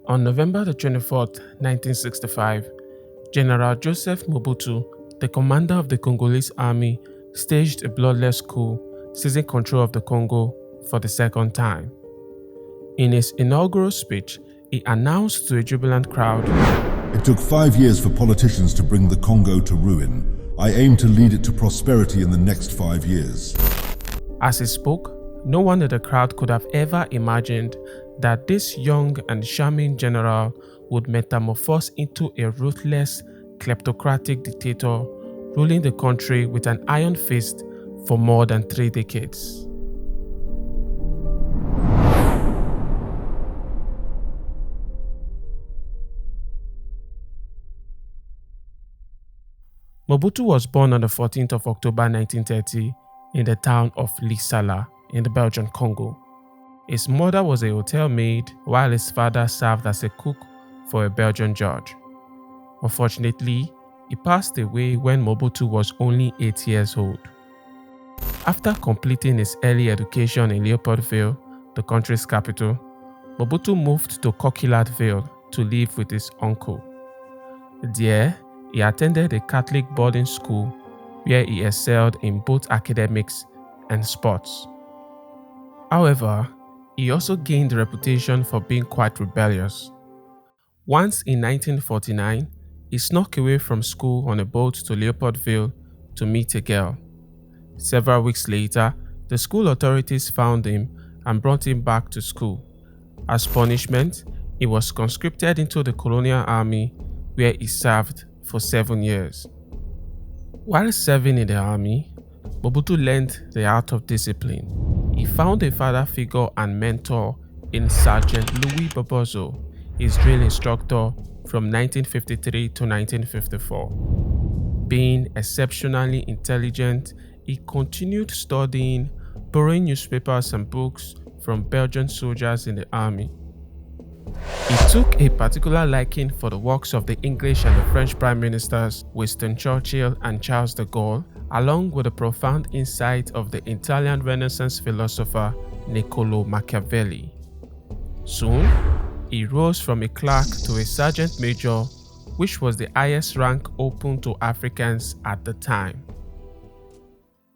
On November the 24th, 1965, General Joseph Mobutu, the commander of the Congolese army, staged a bloodless coup, seizing control of the Congo for the second time. In his inaugural speech, he announced to a jubilant crowd, "It took 5 years for politicians to bring the Congo to ruin. I aim to lead it to prosperity in the next 5 years." As he spoke, no one in the crowd could have ever imagined that this young and charming general would metamorphose into a ruthless, kleptocratic dictator, ruling the country with an iron fist for more than 3 decades. Mobutu was born on the 14th of October 1930 in the town of Lisala in the Belgian Congo. His mother was a hotel maid while his father served as a cook for a Belgian judge. Unfortunately, he passed away when Mobutu was only 8 years old. After completing his early education in Leopoldville, the country's capital, Mobutu moved to Coquilhatville to live with his uncle. There, he attended a Catholic boarding school where he excelled in both academics and sports. However, he also gained a reputation for being quite rebellious. Once in 1949, he snuck away from school on a boat to Leopoldville to meet a girl. Several weeks later, the school authorities found him and brought him back to school. As punishment, he was conscripted into the Colonial army where he served for 7 years. While serving in the army, Mobutu learned the art of discipline. He found a father figure and mentor in Sergeant Louis Bobozo, his drill instructor from 1953 to 1954. Being exceptionally intelligent, he continued studying, borrowing newspapers and books from Belgian soldiers in the army. He took a particular liking for the works of the English and the French Prime Ministers Winston Churchill and Charles de Gaulle, along with the profound insight of the Italian Renaissance philosopher Niccolò Machiavelli. Soon, he rose from a clerk to a sergeant major, which was the highest rank open to Africans at the time.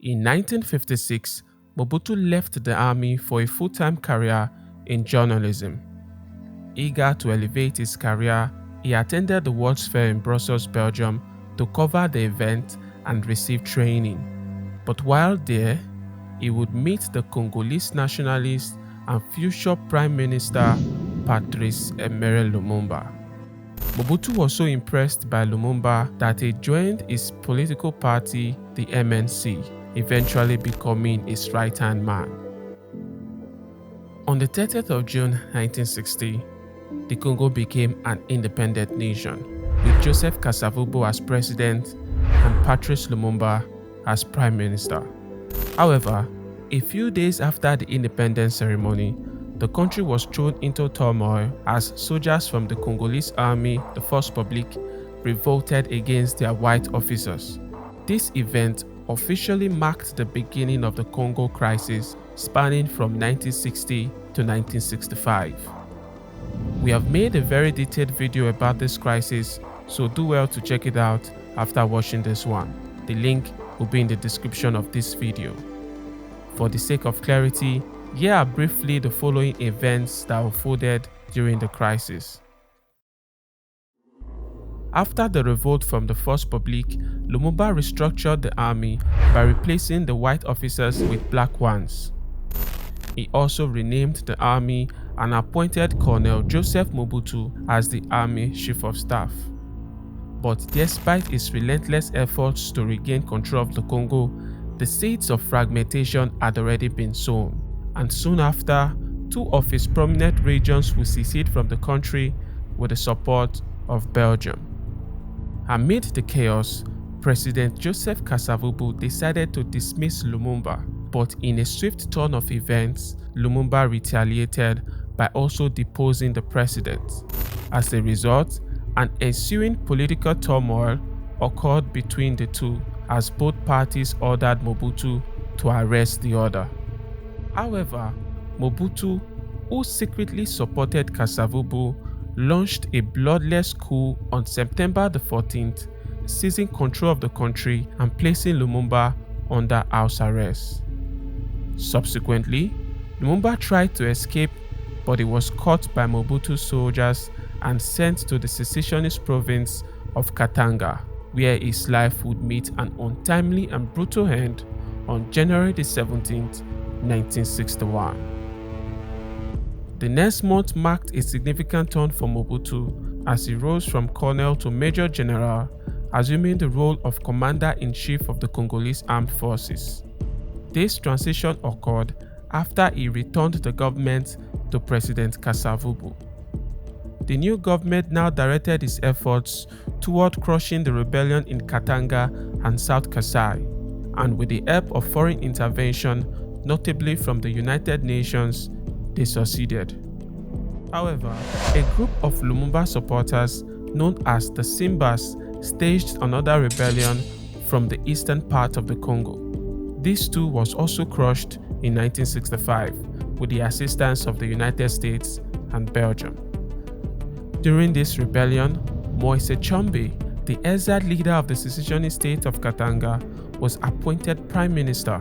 In 1956, Mobutu left the army for a full-time career in journalism. Eager to elevate his career, he attended the World's Fair in Brussels, Belgium to cover the event and receive training. But while there, he would meet the Congolese nationalist and future Prime Minister Patrice Emery Lumumba. Mobutu was so impressed by Lumumba that he joined his political party, the MNC, eventually becoming his right-hand man. On the 30th of June 1960, the Congo became an independent nation, with Joseph Casavubu as president and Patrice Lumumba as prime minister. However, a few days after the independence ceremony, the country was thrown into turmoil as soldiers from the Congolese army, the Force Publique, revolted against their white officers. This event officially marked the beginning of the Congo crisis, spanning from 1960 to 1965. We have made a very detailed video about this crisis, so do well to check it out after watching this one. The link will be in the description of this video. For the sake of clarity, here are briefly the following events that unfolded during the crisis. After the revolt from the Force Publique, Lumumba restructured the army by replacing the white officers with black ones. He also renamed the army and appointed Colonel Joseph Mobutu as the army chief of staff. But despite his relentless efforts to regain control of the Congo, the seeds of fragmentation had already been sown, and soon after, 2 of his prominent regions would secede from the country with the support of Belgium. Amid the chaos, President Joseph Casavubu decided to dismiss Lumumba, but in a swift turn of events, Lumumba retaliated by also deposing the president. As a result, an ensuing political turmoil occurred between the two as both parties ordered Mobutu to arrest the other. However, Mobutu, who secretly supported Casavubu, launched a bloodless coup on September the 14th, seizing control of the country and placing Lumumba under house arrest. Subsequently, Lumumba tried to escape, but he was caught by Mobutu soldiers and sent to the secessionist province of Katanga, where his life would meet an untimely and brutal end on January 17, 1961. The next month marked a significant turn for Mobutu as he rose from colonel to major general, assuming the role of commander-in-chief of the Congolese armed forces. This transition occurred after he returned the government to President Casavubu. The new government now directed its efforts toward crushing the rebellion in Katanga and South Kasai, and with the help of foreign intervention, notably from the United Nations, they succeeded. However, a group of Lumumba supporters known as the Simbas staged another rebellion from the eastern part of the Congo. This too was also crushed in 1965 with the assistance of the United States and Belgium. During this rebellion, Moise Tshombe, the exiled leader of the secessionist state of Katanga, was appointed prime minister.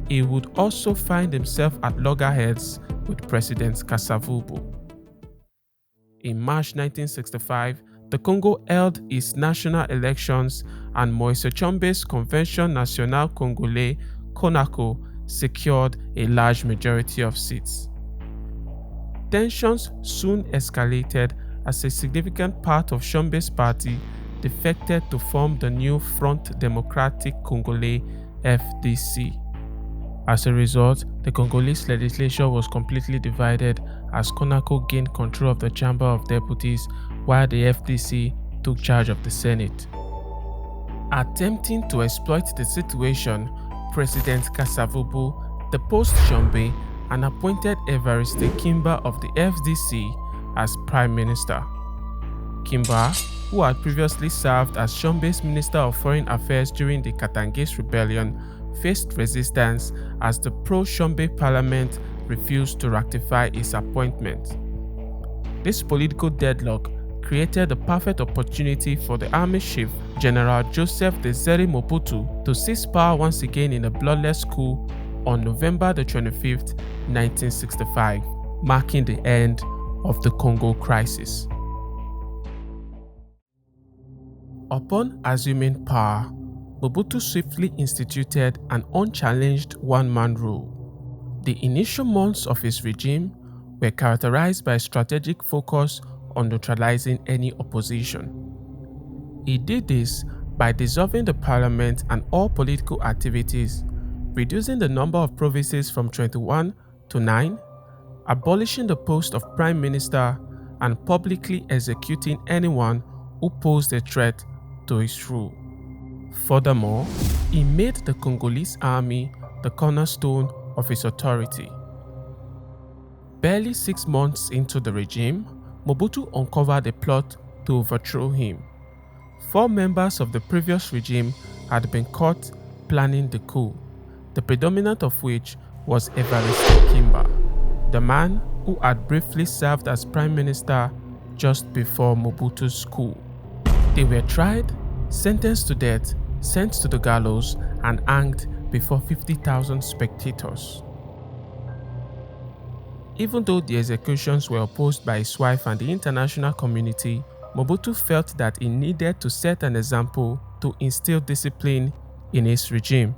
He would also find himself at loggerheads with President Casavubu. In March 1965, the Congo held its national elections and Moise Tshombe's Convention Nationale Congolais (CONACO) secured a large majority of seats. Tensions soon escalated as a significant part of Tshombe's party defected to form the new Front Democratique Congolais (FDC). As a result, the Congolese legislature was completely divided as CONACO gained control of the Chamber of Deputies while the FDC took charge of the Senate. Attempting to exploit the situation, President Casavubu deposed Tshombe and appointed Evariste Kimba of the FDC as Prime Minister. Kimba, who had previously served as Tshombe's Minister of Foreign Affairs during the Katangese Rebellion, faced resistance as the pro-Tshombe parliament refused to ratify his appointment. This political deadlock created the perfect opportunity for the army chief, General Joseph Desire Mobutu, to seize power once again in a bloodless coup on November 25, 1965, marking the end of the Congo crisis. Upon assuming power, Mobutu swiftly instituted an unchallenged one-man rule. The initial months of his regime were characterized by a strategic focus on neutralizing any opposition. He did this by dissolving the parliament and all political activities, reducing the number of provinces from 21 to 9, abolishing the post of prime minister, and publicly executing anyone who posed a threat to his rule. Furthermore, he made the Congolese army the cornerstone of his authority. Barely 6 months into the regime, Mobutu uncovered a plot to overthrow him. 4 members of the previous regime had been caught planning the coup, the predominant of which was Evariste Kimba, the man who had briefly served as prime minister just before Mobutu's coup. They were tried, sentenced to death, sent to the gallows, and hanged before 50,000 spectators. Even though the executions were opposed by his wife and the international community, Mobutu felt that he needed to set an example to instill discipline in his regime.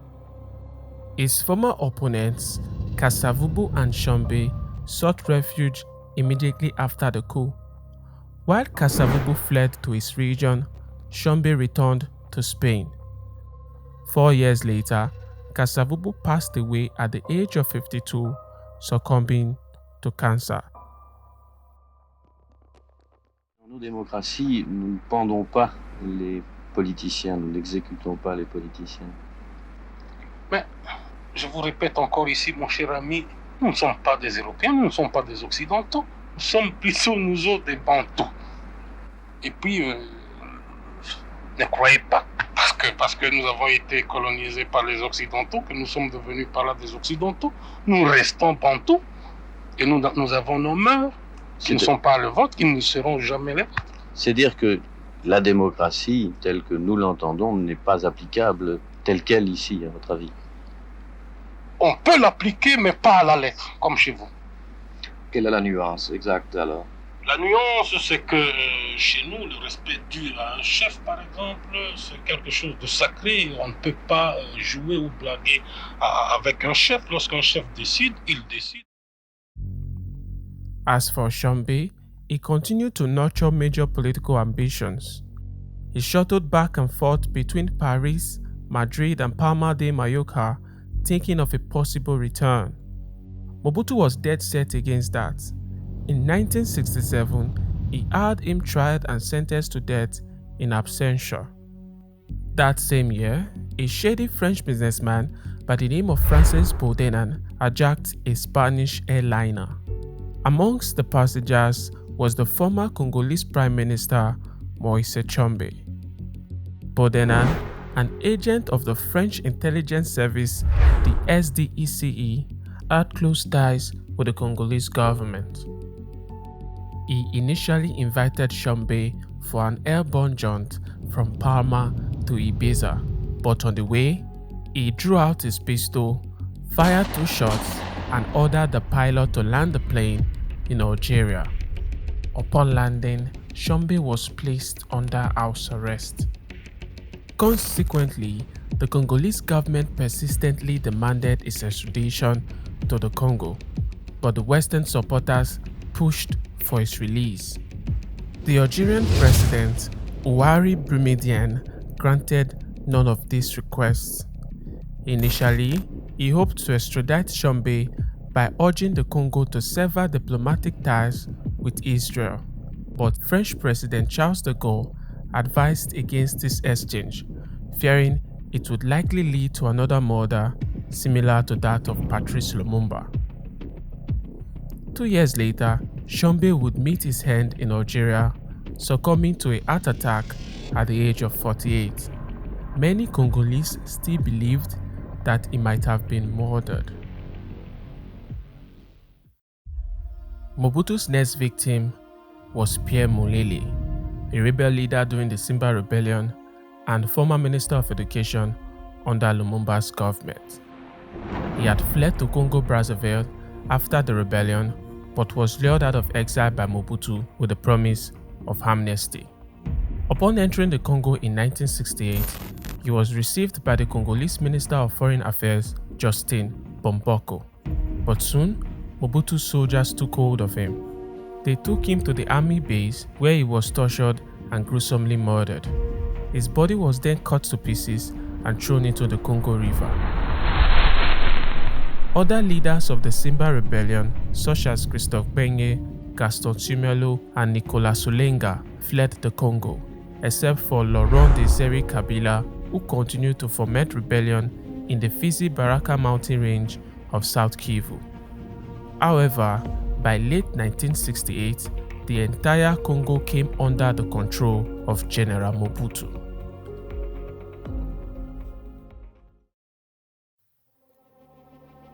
His former opponents, Casavubu and Tshombe, sought refuge immediately after the coup. While Casavubu fled to his region, Tshombe returned to Spain. 4 years later, Casavubu passed away at the age of 52, succumbing to cancer. Dans nos démocraties, nous ne pendons pas les politiciens, nous n'exécutons pas les politiciens. Mais, je vous répète encore ici, mon cher ami, nous ne sommes pas des Européens, nous ne sommes pas des Occidentaux, nous sommes plutôt nous autres des Bantous. Et puis, ne croyez pas, parce que nous avons été colonisés par les Occidentaux, que nous sommes devenus par là des Occidentaux, nous restons Bantous, et nous avons nos mœurs, qui ne sont pas le vote, qui ne seront jamais les votes. C'est dire que la démocratie, telle que nous l'entendons, n'est pas applicable telle qu'elle ici, à votre avis? On peut l'appliquer, mais pas à la lettre, comme chez vous. Quelle est la nuance exacte alors? La nuance, c'est que chez nous, le respect dû à un chef, par exemple, c'est quelque chose de sacré. On ne peut pas jouer ou blaguer avec un chef. Lorsqu'un chef décide, il décide. As for Tshombe, he continued to nurture major political ambitions. He shuttled back and forth between Paris, Madrid, and Palma de Mallorca, thinking of a possible return. Mobutu was dead set against that. In 1967, he had him tried and sentenced to death in absentia. That same year, a shady French businessman by the name of Francis Bourdenan hijacked a Spanish airliner. Amongst the passengers was the former Congolese Prime Minister Moise Tshombe. Bourdenan, an agent of the French intelligence service, the SDECE, had close ties with the Congolese government. He initially invited Tshombe for an airborne jaunt from Palma to Ibiza, but on the way, he drew out his pistol, fired 2 shots, and ordered the pilot to land the plane in Algeria. Upon landing, Tshombe was placed under house arrest. Consequently, the Congolese government persistently demanded his extradition to the Congo, but the Western supporters pushed for his release. The Algerian president, Ouari Boumediene, granted none of these requests. Initially, he hoped to extradite Tshombe by urging the Congo to sever diplomatic ties with Israel, but French President Charles de Gaulle advised against this exchange, fearing it would likely lead to another murder similar to that of Patrice Lumumba. 2 years later, Tshombe would meet his end in Algeria, succumbing to a heart attack at the age of 48. Many Congolese still believed that he might have been murdered. Mobutu's next victim was Pierre Mulele, a rebel leader during the Simba Rebellion and former Minister of Education under Lumumba's government. He had fled to Congo-Brazzaville after the rebellion, but was lured out of exile by Mobutu with the promise of amnesty. Upon entering the Congo in 1968, he was received by the Congolese Minister of Foreign Affairs, Justin Bomboko. But soon, Mobutu's soldiers took hold of him. They took him to the army base where he was tortured and gruesomely murdered. His body was then cut to pieces and thrown into the Congo River. Other leaders of the Simba Rebellion, such as Christophe Benye, Gaston Tumelo, and Nicolas Solenga, fled the Congo, except for Laurent Desire Kabila, who continued to foment rebellion in the Fizi Baraka mountain range of South Kivu. However, by late 1968, the entire Congo came under the control of General Mobutu.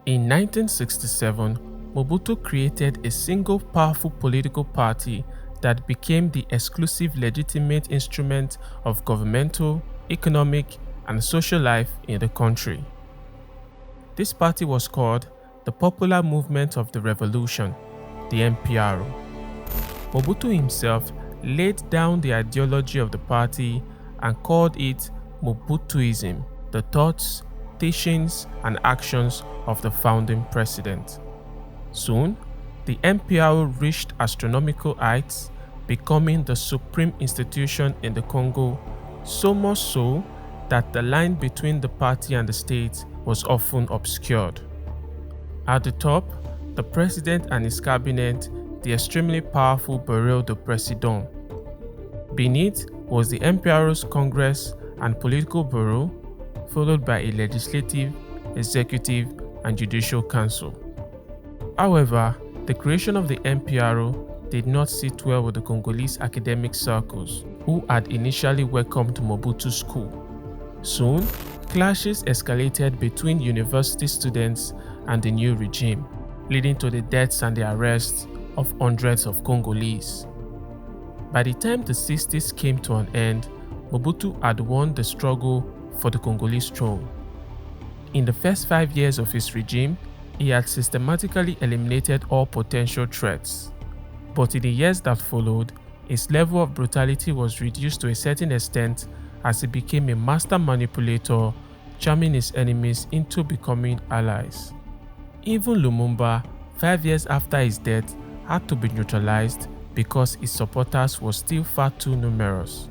In 1967, Mobutu created a single powerful political party that became the exclusive legitimate instrument of governmental, economic, and social life in the country. This party was called the Popular Movement of the Revolution, the MPRO. Mobutu himself laid down the ideology of the party and called it Mobutuism, the thoughts, teachings, and actions of the founding president. Soon, the MPRO reached astronomical heights, becoming the supreme institution in the Congo, so much so that the line between the party and the state was often obscured. At the top, the president and his cabinet, the extremely powerful Bureau de Président. Beneath was the MPRO's Congress and Political Bureau, followed by a legislative, executive, and judicial council. However, the creation of the MPRO did not sit well with the Congolese academic circles, who had initially welcomed Mobutu's coup. Soon, clashes escalated between university students and the new regime, leading to the deaths and the arrests of hundreds of Congolese. By the time the 60s came to an end, Mobutu had won the struggle for the Congolese throne. In the first 5 years of his regime, he had systematically eliminated all potential threats. But in the years that followed, his level of brutality was reduced to a certain extent as he became a master manipulator, charming his enemies into becoming allies. Even Lumumba, 5 years after his death, had to be neutralized because his supporters were still far too numerous.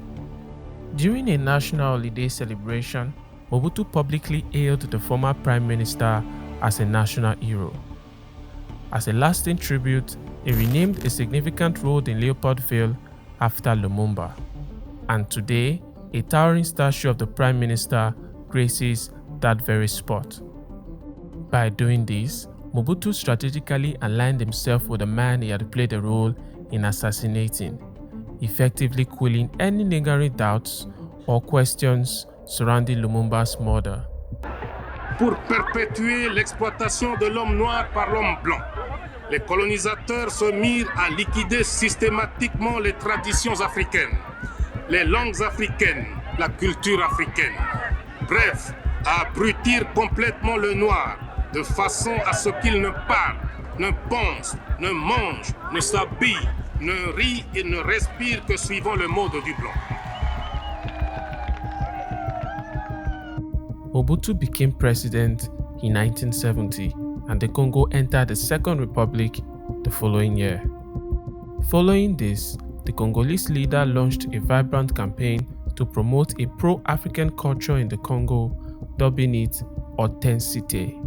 During a national holiday celebration, Mobutu publicly hailed the former prime minister as a national hero. As a lasting tribute, he renamed a significant road in Leopold after Lumumba. And today, a towering statue of the prime minister graces that very spot. By doing this, Mobutu strategically aligned himself with the man he had played a role in assassinating, effectively quelling any lingering doubts or questions surrounding Lumumba's murder. Pour perpétuer l'exploitation de l'homme noir par l'homme blanc, les colonisateurs se mirent à liquider systématiquement les traditions africaines, les langues africaines, la culture africaine. Bref, à abrutir complètement le noir, de façon à ce qu'il ne parle, ne pense, ne mange, ne s'habille, ne rit et ne respire que suivant le mode du blanc. Mobutu became president in 1970 and the Congo entered the Second Republic the following year. Following this, the Congolese leader launched a vibrant campaign to promote a pro-African culture in the Congo, dubbing it Authenticity.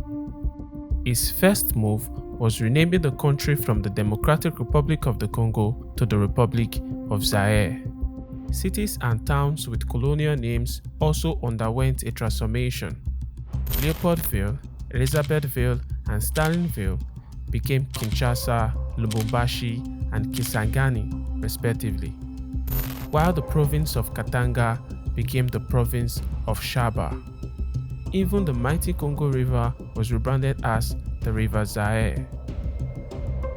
His first move was renaming the country from the Democratic Republic of the Congo to the Republic of Zaire. Cities and towns with colonial names also underwent a transformation. Leopoldville, Elizabethville, and Stalinville became Kinshasa, Lubumbashi, and Kisangani, respectively, while the province of Katanga became the province of Shaba. Even the mighty Congo River was rebranded as the River Zaire.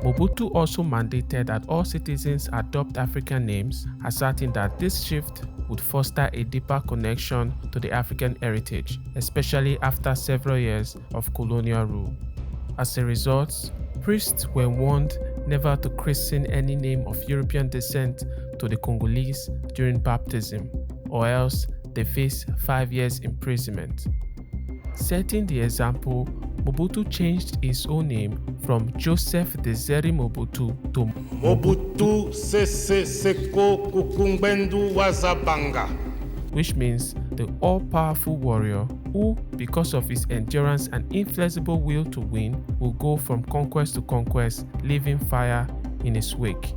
Mobutu also mandated that all citizens adopt African names, asserting that this shift would foster a deeper connection to the African heritage, especially after several years of colonial rule. As a result, priests were warned never to christen any name of European descent to the Congolese during baptism, or else they face 5 years imprisonment. Setting the example, Mobutu changed his own name from Joseph Desire Mobutu to Mobutu Sese Seko Kukumbendu Wazabanga, which means the all-powerful warrior who, because of his endurance and inflexible will to win, will go from conquest to conquest, leaving fire in his wake.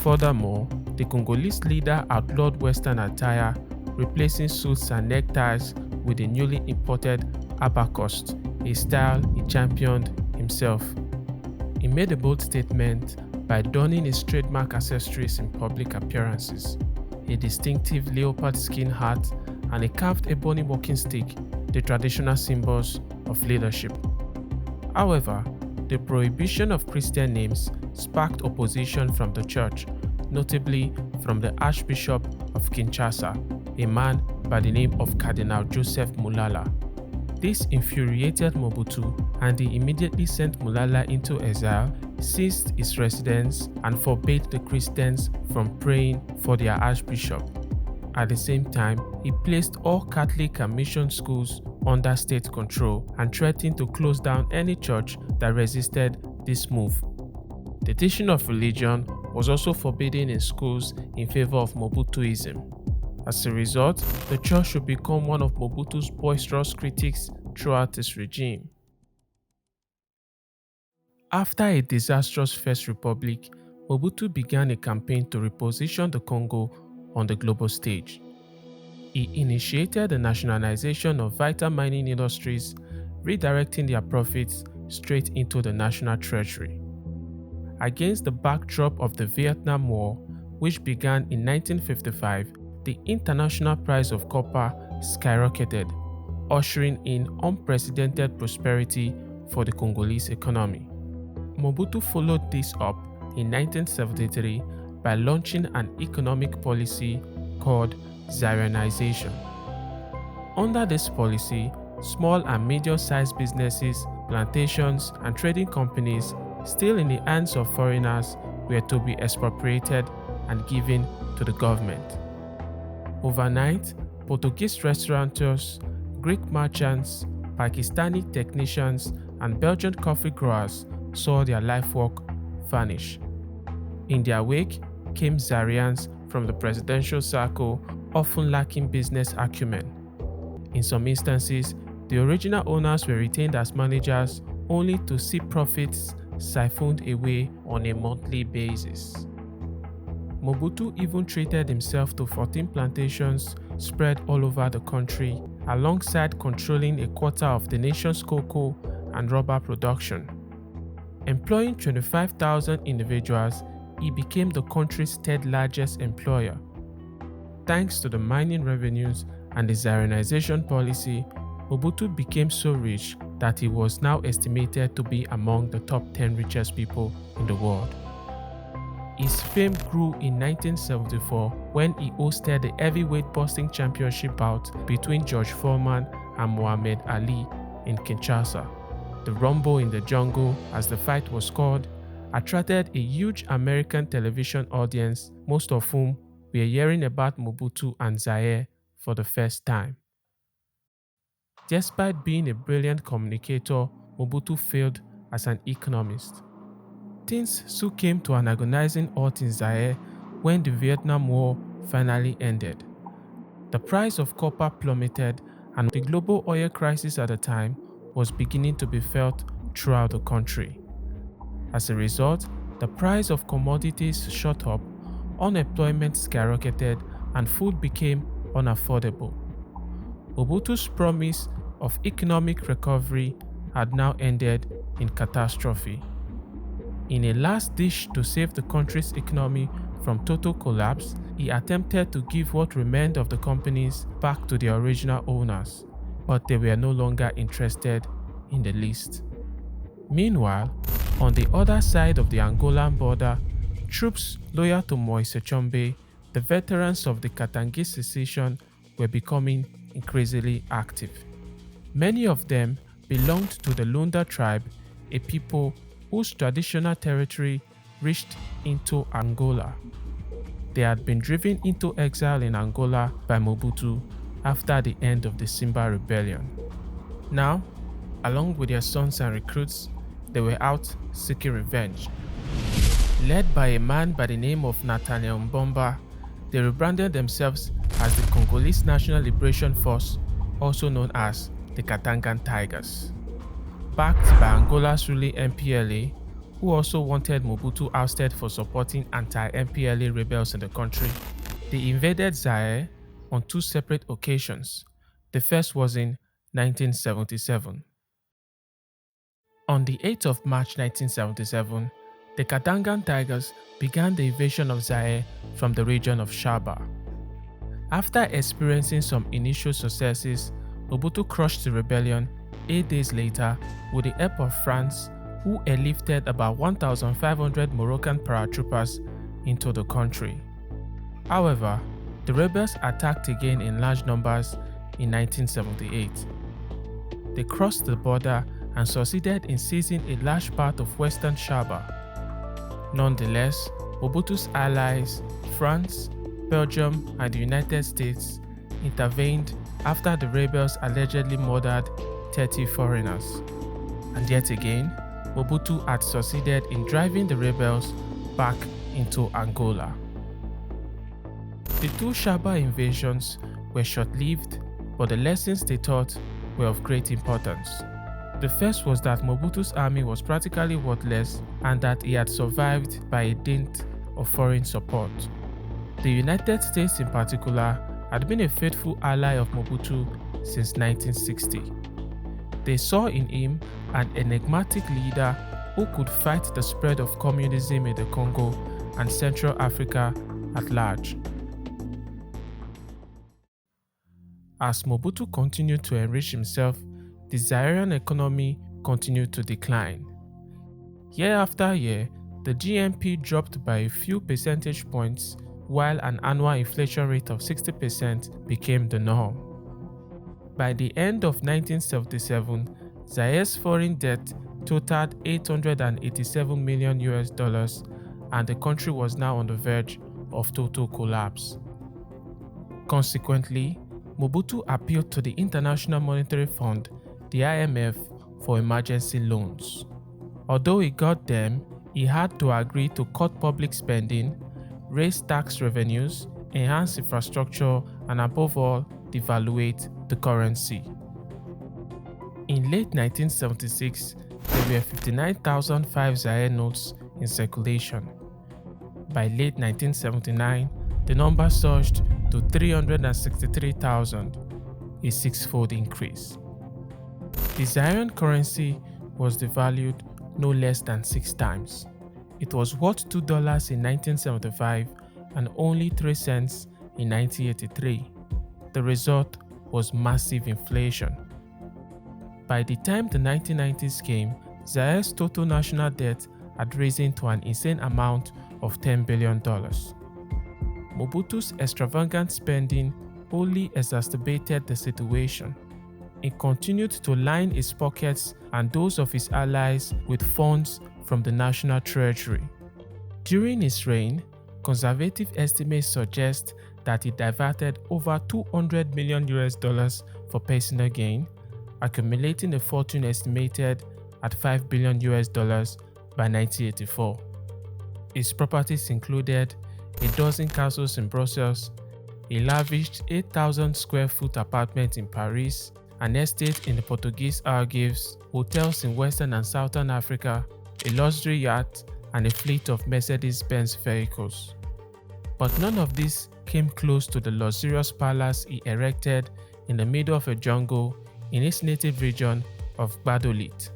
Furthermore, the Congolese leader outlawed Western attire, replacing suits and neckties with the newly imported abacus, a style he championed himself. He made a bold statement by donning his trademark accessories in public appearances, a distinctive leopard skin hat and a carved ebony walking stick, the traditional symbols of leadership. However, the prohibition of Christian names sparked opposition from the church, notably from the Archbishop of Kinshasa, a man by the name of Cardinal Joseph Mulala. This infuriated Mobutu, and he immediately sent Mulala into exile, seized his residence, and forbade the Christians from praying for their archbishop. At the same time, he placed all Catholic and mission schools under state control and threatened to close down any church that resisted this move. The teaching of religion was also forbidden in schools in favor of Mobutuism. As a result, the church would become one of Mobutu's boisterous critics throughout his regime. After a disastrous First Republic, Mobutu began a campaign to reposition the Congo on the global stage. He initiated the nationalization of vital mining industries, redirecting their profits straight into the national treasury. Against the backdrop of the Vietnam War, which began in 1955, the international price of copper skyrocketed, ushering in unprecedented prosperity for the Congolese economy. Mobutu followed this up in 1973 by launching an economic policy called Zaireanization. Under this policy, small and medium-sized businesses, plantations, and trading companies still in the hands of foreigners were to be expropriated and given to the government. Overnight, Portuguese restaurateurs, Greek merchants, Pakistani technicians, and Belgian coffee growers saw their lifework vanish. In their wake came Zairians from the presidential circle, often lacking business acumen. In some instances, the original owners were retained as managers only to see profits siphoned away on a monthly basis. Mobutu even treated himself to 14 plantations spread all over the country, alongside controlling a quarter of the nation's cocoa and rubber production. Employing 25,000 individuals, he became the country's third largest employer. Thanks to the mining revenues and the Zaireanization policy, Mobutu became so rich that he was now estimated to be among the top 10 richest people in the world. His fame grew in 1974 when he hosted the heavyweight boxing championship bout between George Foreman and Muhammad Ali in Kinshasa. The Rumble in the Jungle, as the fight was called, attracted a huge American television audience, most of whom were hearing about Mobutu and Zaire for the first time. Despite being a brilliant communicator, Mobutu failed as an economist. Things soon came to an agonizing halt in Zaire when the Vietnam War finally ended. The price of copper plummeted, and the global oil crisis at the time was beginning to be felt throughout the country. As a result, the price of commodities shot up, unemployment skyrocketed, and food became unaffordable. Mobutu's promise of economic recovery had now ended in catastrophe. In a last dish to save the country's economy from total collapse, he attempted to give what remained of the companies back to their original owners, but they were no longer interested in the least. Meanwhile, on the other side of the Angolan border, troops loyal to Moise Tshombe, the veterans of the Katanga secession, were becoming increasingly active. Many of them belonged to the Lunda tribe, a people whose traditional territory reached into Angola. They had been driven into exile in Angola by Mobutu after the end of the Simba rebellion. Now, along with their sons and recruits, they were out seeking revenge. Led by a man by the name of Nathaniel Mbomba, they rebranded themselves as the Congolese National Liberation Force, also known as the Katangan Tigers. Backed by Angola's ruling MPLA, who also wanted Mobutu ousted for supporting anti-MPLA rebels in the country, they invaded Zaire on two separate occasions. The first was in 1977. On the 8th of March 1977, the Katangan Tigers began the invasion of Zaire from the region of Shaba. After experiencing some initial successes, Mobutu crushed the rebellion 8 days later with the help of France, who airlifted about 1,500 Moroccan paratroopers into the country. However, the rebels attacked again in large numbers in 1978. They crossed the border and succeeded in seizing a large part of western Shaba. Nonetheless, Mobutu's allies, France, Belgium, and the United States, intervened after the rebels allegedly murdered 30 foreigners. And yet again, Mobutu had succeeded in driving the rebels back into Angola. The two Shaba invasions were short-lived, but the lessons they taught were of great importance. The first was that Mobutu's army was practically worthless and that he had survived by a dint of foreign support. The United States in particular had been a faithful ally of Mobutu since 1960. They saw in him an enigmatic leader who could fight the spread of communism in the Congo and Central Africa at large. As Mobutu continued to enrich himself, the Zairean economy continued to decline. Year after year, The GNP dropped by a few percentage points, while an annual inflation rate of 60% became the norm. By the end of 1977, Zaire's foreign debt totaled $887 million and the country was now on the verge of total collapse. Consequently, Mobutu appealed to the International Monetary Fund, the IMF, for emergency loans. Although he got them, he had to agree to cut public spending, raise tax revenues, enhance infrastructure, and above all, devaluate the currency. In late 1976, there were 59,005 Zaire notes in circulation. By late 1979, the number surged to 363,000, a six-fold increase. The Zairean currency was devalued no less than 6 times. It was worth $2 in 1975 and only 3 cents in 1983. The result was massive inflation. By the time the 1990s came, Zaire's total national debt had risen to an insane amount of $10 billion. Mobutu's extravagant spending only exacerbated the situation. He continued to line his pockets and those of his allies with funds from the national treasury. During his reign, conservative estimates suggest that he diverted over $200 million for personal gain, accumulating a fortune estimated at $5 billion by 1984. His properties included a dozen castles in Brussels, a lavish 8,000 square foot apartment in Paris, an estate in the Portuguese Algarves, hotels in Western and Southern Africa, a luxury yacht, and a fleet of Mercedes-Benz vehicles. But none of this came close to the luxurious palace he erected in the middle of a jungle in his native region of Gbadolit.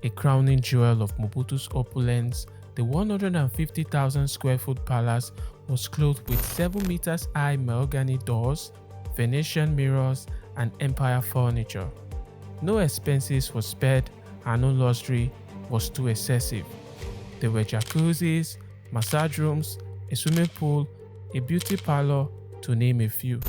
A crowning jewel of Mobutu's opulence, the 150,000 square foot palace was clothed with 7 meters high mahogany doors, Venetian mirrors, and empire furniture. No expenses were spared and no luxury was too excessive. There were jacuzzis, massage rooms, a swimming pool, a beauty parlor, to name a few.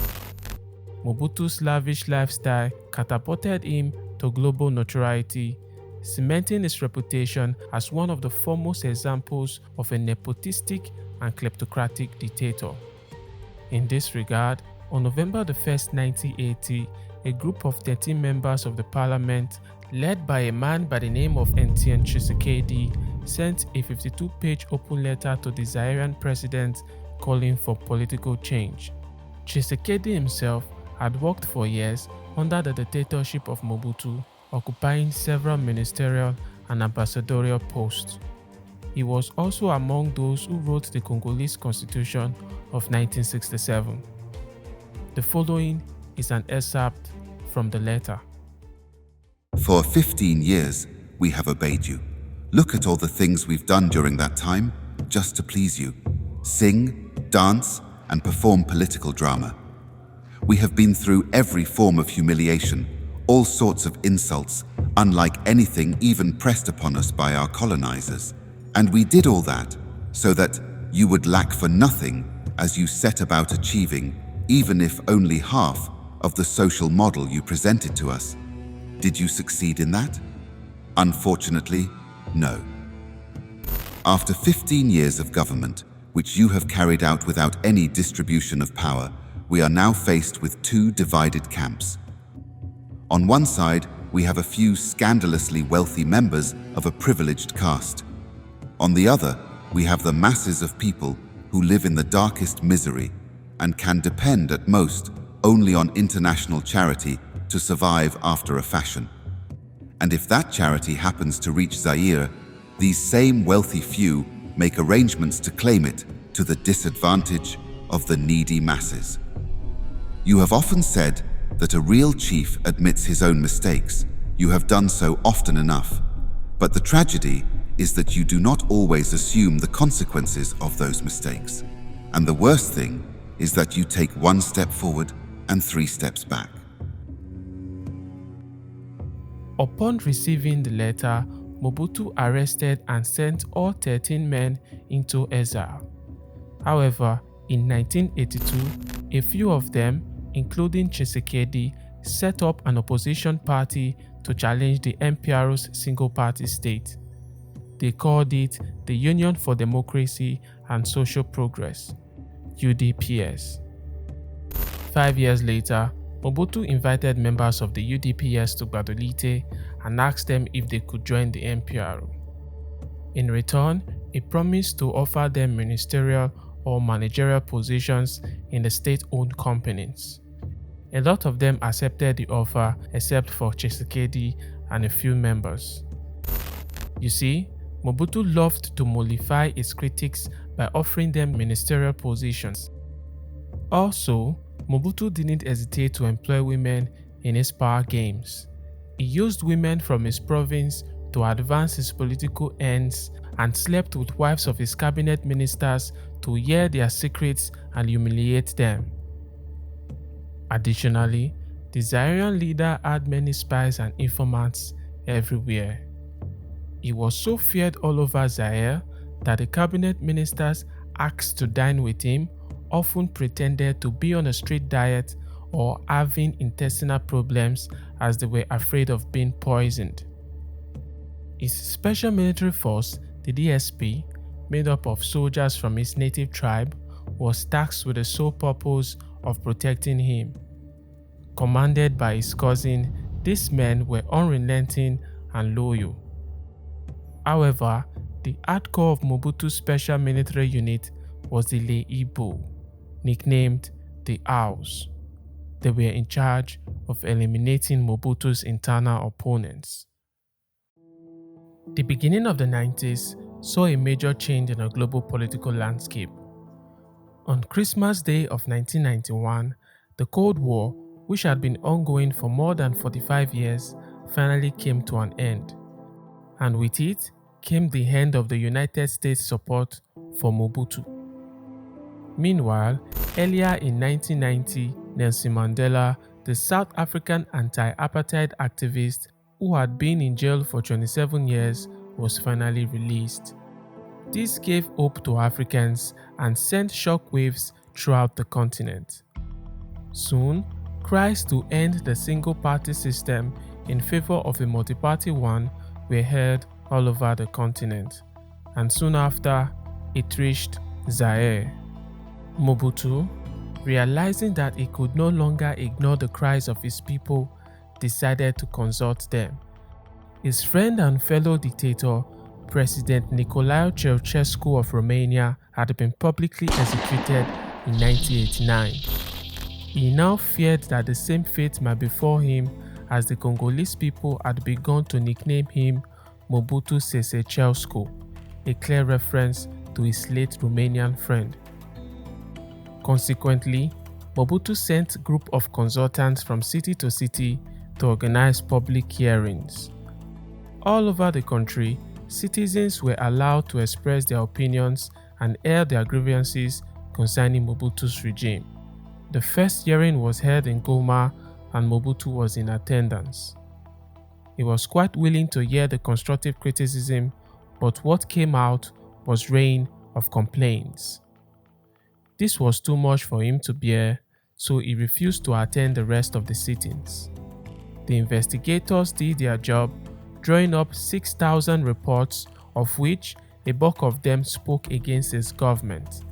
Mobutu's lavish lifestyle catapulted him to global notoriety, cementing his reputation as one of the foremost examples of a nepotistic and kleptocratic dictator. In this regard, on November 1, 1980, a group of 13 members of the parliament, led by a man by the name of Etienne Tshisekedi, sent a 52-page open letter to the Zairean president calling for political change. Tshisekedi himself had worked for years under the dictatorship of Mobutu, occupying several ministerial and ambassadorial posts. He was also among those who wrote the Congolese Constitution of 1967. The following is an excerpt from the letter. For 15 years, we have obeyed you. Look at all the things we've done during that time, just to please you. Sing, dance, and perform political drama. We have been through every form of humiliation, all sorts of insults, unlike anything even pressed upon us by our colonizers. And we did all that so that you would lack for nothing as you set about achieving, even if only half, of the social model you presented to us. Did you succeed in that? Unfortunately, no. After 15 years of government, which you have carried out without any distribution of power, we are now faced with 2 divided camps. On one side, we have a few scandalously wealthy members of a privileged caste. On the other, we have the masses of people who live in the darkest misery and can depend at most only on international charity to survive after a fashion. And if that charity happens to reach Zaire, these same wealthy few make arrangements to claim it to the disadvantage of the needy masses. You have often said that a real chief admits his own mistakes. You have done so often enough. But the tragedy is that you do not always assume the consequences of those mistakes. And the worst thing is that you take 1 step forward and 3 steps back. Upon receiving the letter, Mobutu arrested and sent all 13 men into exile. However, in 1982, a few of them, including Tshisekedi, set up an opposition party to challenge the MPRO's single-party state. They called it the Union for Democracy and Social Progress, UDPS. 5 years later, Mobutu invited members of the UDPS to Gbadolite and asked them if they could join the MPRO. In return, he promised to offer them ministerial or managerial positions in the state-owned companies. A lot of them accepted the offer except for Tshisekedi and a few members. You see, Mobutu loved to mollify his critics by offering them ministerial positions. Also, Mobutu didn't hesitate to employ women in his power games. He used women from his province to advance his political ends and slept with wives of his cabinet ministers to hear their secrets and humiliate them. Additionally, the Zairean leader had many spies and informants everywhere. He was so feared all over Zaire that the cabinet ministers asked to dine with him often pretended to be on a strict diet or having intestinal problems as they were afraid of being poisoned. His special military force, the DSP, made up of soldiers from his native tribe, was tasked with the sole purpose of protecting him. Commanded by his cousin, these men were unrelenting and loyal. However, the hardcore of Mobutu's special military unit was the Leibo, nicknamed the Owls. They were in charge of eliminating Mobutu's internal opponents. The beginning of the 90s saw a major change in the global political landscape. On Christmas Day of 1991, the Cold War, which had been ongoing for more than 45 years, finally came to an end. And with it came the end of the United States' support for Mobutu. Meanwhile, earlier in 1990, Nelson Mandela, the South African anti-apartheid activist who had been in jail for 27 years, was finally released. This gave hope to Africans and sent shockwaves throughout the continent. Soon, cries to end the single-party system in favor of a multi-party one were heard all over the continent, and soon after, it reached Zaire. Mobutu, realizing that he could no longer ignore the cries of his people, decided to consult them. His friend and fellow dictator, President Nicolae Ceausescu of Romania, had been publicly executed in 1989. He now feared that the same fate might befall him, as the Congolese people had begun to nickname him Mobutu Sese Ceausescu, a clear reference to his late Romanian friend. Consequently, Mobutu sent a group of consultants from city to city to organize public hearings. All over the country, citizens were allowed to express their opinions and air their grievances concerning Mobutu's regime. The first hearing was held in Goma and Mobutu was in attendance. He was quite willing to hear the constructive criticism, but what came out was rain of complaints. This was too much for him to bear, so he refused to attend the rest of the sittings. The investigators did their job, drawing up 6,000 reports, of which a bulk of them spoke against his government.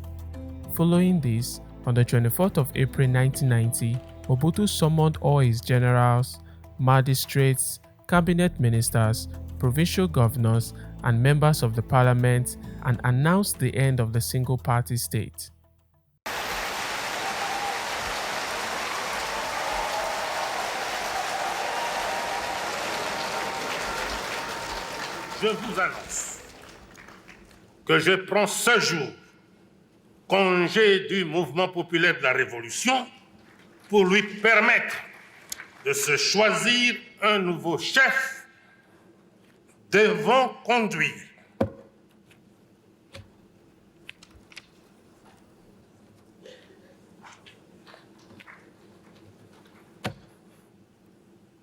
Following this, on the 24th of April 1990, Mobutu summoned all his generals, magistrates, cabinet ministers, provincial governors, and members of the parliament and announced the end of the single-party state. Je vous annonce que je prends ce jour congé du mouvement populaire de la Révolution pour lui permettre de se choisir un nouveau chef devant conduire.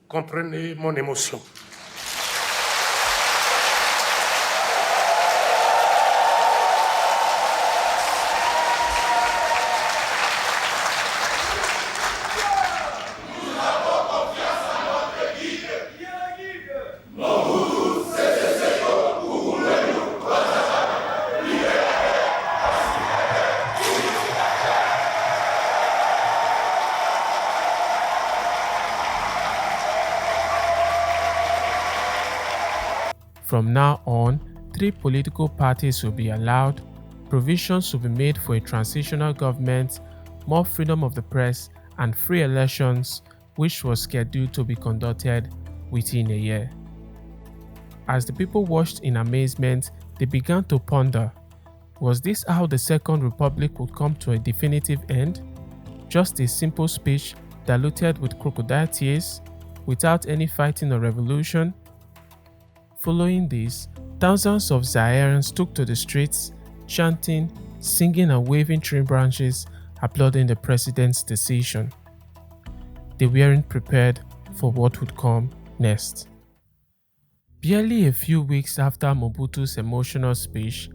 Comprenez mon émotion. From now on, 3 political parties will be allowed, provisions will be made for a transitional government, more freedom of the press, and free elections, which was scheduled to be conducted within a year. As the people watched in amazement, they began to ponder, was this how the Second Republic would come to a definitive end? Just a simple speech diluted with crocodile tears, without any fighting or revolution? Following this, thousands of Zaireans took to the streets, chanting, singing and waving tree branches, applauding the president's decision. They weren't prepared for what would come next. Barely a few weeks after Mobutu's emotional speech,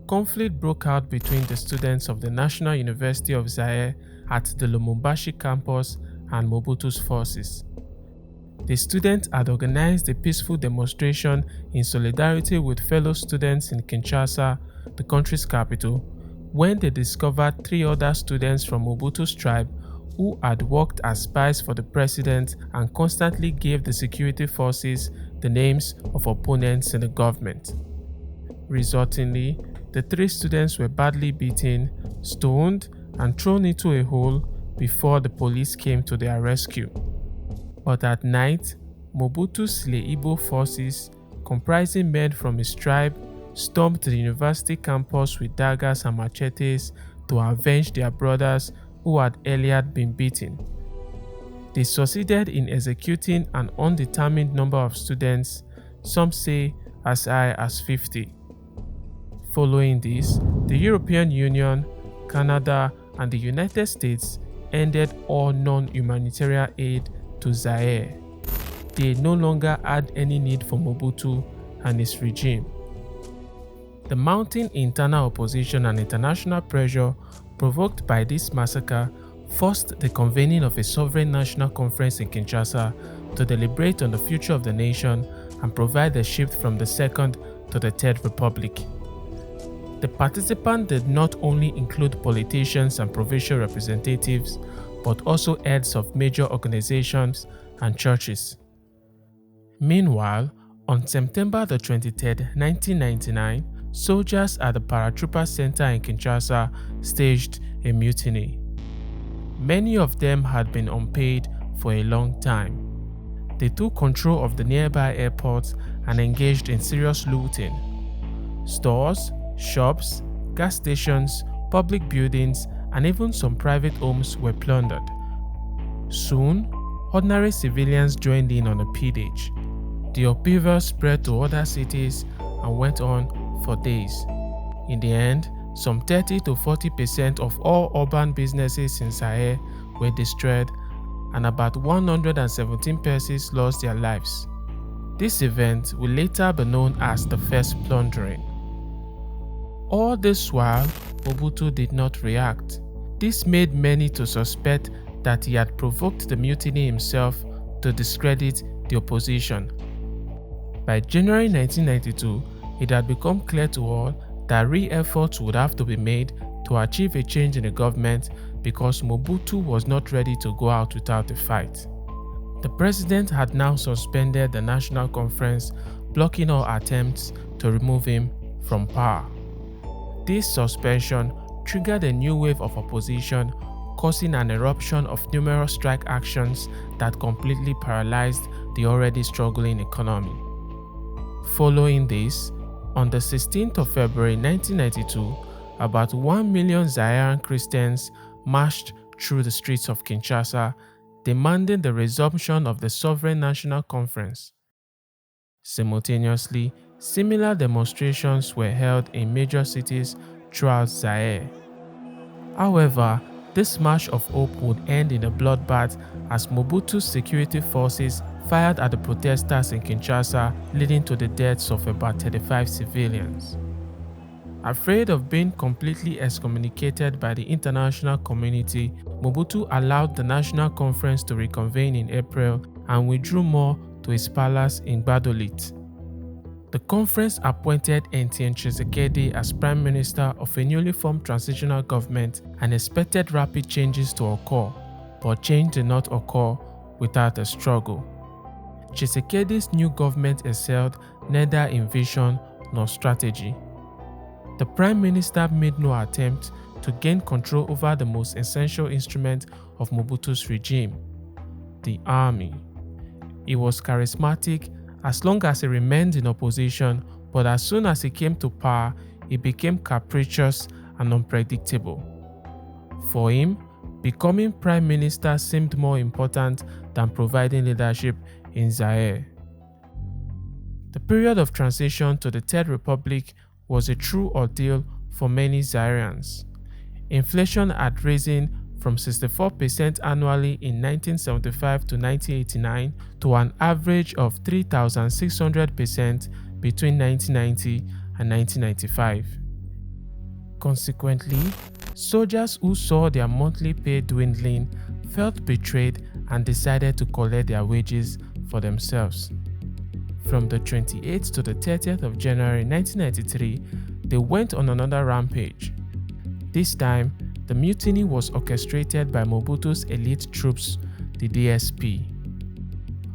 conflict broke out between the students of the National University of Zaire at the Lubumbashi campus and Mobutu's forces. The students had organized a peaceful demonstration in solidarity with fellow students in Kinshasa, the country's capital, when they discovered 3 other students from Mobutu's tribe who had worked as spies for the president and constantly gave the security forces the names of opponents in the government. Resultingly, the 3 students were badly beaten, stoned, and thrown into a hole before the police came to their rescue. But at night, Mobutu's Leibo forces, comprising men from his tribe, stormed the university campus with daggers and machetes to avenge their brothers who had earlier been beaten. They succeeded in executing an undetermined number of students, some say as high as 50. Following this, the European Union, Canada, and the United States ended all non-humanitarian aid to Zaire. They no longer had any need for Mobutu and his regime. The mounting internal opposition and international pressure provoked by this massacre forced the convening of a sovereign national conference in Kinshasa to deliberate on the future of the nation and provide a shift from the Second to the Third Republic. The participants did not only include politicians and provincial representatives, but also heads of major organizations and churches. Meanwhile, on September 23, 1999, soldiers at the Paratrooper Center in Kinshasa staged a mutiny. Many of them had been unpaid for a long time. They took control of the nearby airport and engaged in serious looting. Stores, shops, gas stations, public buildings, and even some private homes were plundered. Soon, ordinary civilians joined in on the pillage. The upheaval spread to other cities and went on for days. In the end, some 30 to 40% of all urban businesses in Zaire were destroyed, and about 117 persons lost their lives. This event will later be known as the First Plundering. All this while, Mobutu did not react. This made many to suspect that he had provoked the mutiny himself to discredit the opposition. By January 1992, it had become clear to all that real efforts would have to be made to achieve a change in the government because Mobutu was not ready to go out without a fight. The president had now suspended the National Conference, blocking all attempts to remove him from power. This suspension triggered a new wave of opposition, causing an eruption of numerous strike actions that completely paralyzed the already struggling economy. Following this, on the 16th of February 1992, about 1 million Zairean Christians marched through the streets of Kinshasa, demanding the resumption of the Sovereign National Conference. Simultaneously, similar demonstrations were held in major cities throughout Zaire. However, this march of hope would end in a bloodbath as Mobutu's security forces fired at the protesters in Kinshasa, leading to the deaths of about 35 civilians. Afraid of being completely excommunicated by the international community, Mobutu allowed the National Conference to reconvene in April and withdrew more to his palace in Badolit. The conference appointed Etienne Tshisekedi as Prime Minister of a newly formed transitional government and expected rapid changes to occur, but change did not occur without a struggle. Tshisekedi's new government excelled neither in vision nor strategy. The Prime Minister made no attempt to gain control over the most essential instrument of Mobutu's regime, the army. He was charismatic as long as he remained in opposition, but as soon as he came to power, he became capricious and unpredictable. For him, becoming Prime Minister seemed more important than providing leadership in Zaire. The period of transition to the Third Republic was a true ordeal for many Zairians. Inflation had risen from 64% annually in 1975 to 1989 to an average of 3,600% between 1990 and 1995. Consequently, soldiers who saw their monthly pay dwindling felt betrayed and decided to collect their wages for themselves. From the 28th to the 30th of January 1993, they went on another rampage. This time, the mutiny was orchestrated by Mobutu's elite troops, the DSP.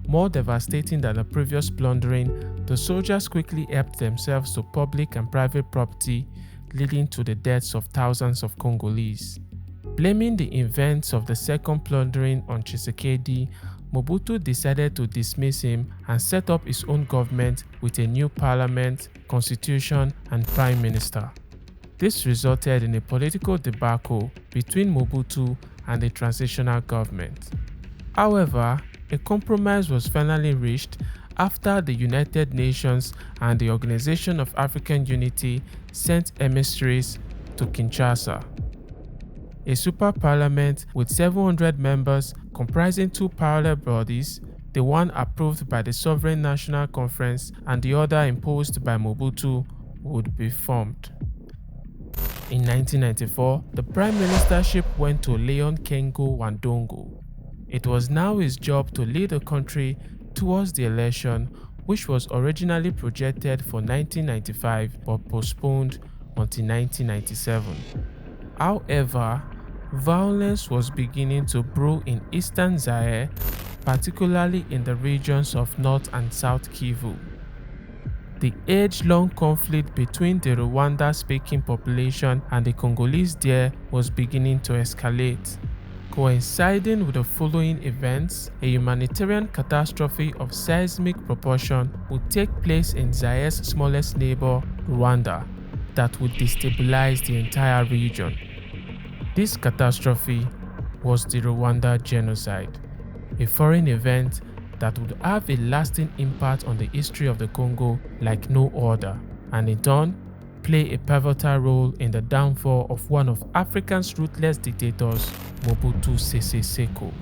More devastating than the previous plundering, the soldiers quickly helped themselves to public and private property, leading to the deaths of thousands of Congolese. Blaming the events of the second plundering on Tshisekedi, Mobutu decided to dismiss him and set up his own government with a new parliament, constitution, and prime minister. This resulted in a political debacle between Mobutu and the transitional government. However, a compromise was finally reached after the United Nations and the Organization of African Unity sent emissaries to Kinshasa. A super parliament with 700 members comprising two parallel bodies, the one approved by the Sovereign National Conference and the other imposed by Mobutu, would be formed. In 1994, the prime ministership went to Leon Kengo Wandongo. It was now his job to lead the country towards the election, which was originally projected for 1995 but postponed until 1997. However, violence was beginning to brew in eastern Zaire, particularly in the regions of North and South Kivu. The age-long conflict between the Rwanda-speaking population and the Congolese there was beginning to escalate. Coinciding with the following events, a humanitarian catastrophe of seismic proportion would take place in Zaire's smallest neighbor, Rwanda, that would destabilize the entire region. This catastrophe was the Rwanda genocide, a foreign event that would have a lasting impact on the history of the Congo like no other, and in turn, play a pivotal role in the downfall of one of Africa's ruthless dictators, Mobutu Sese Seko.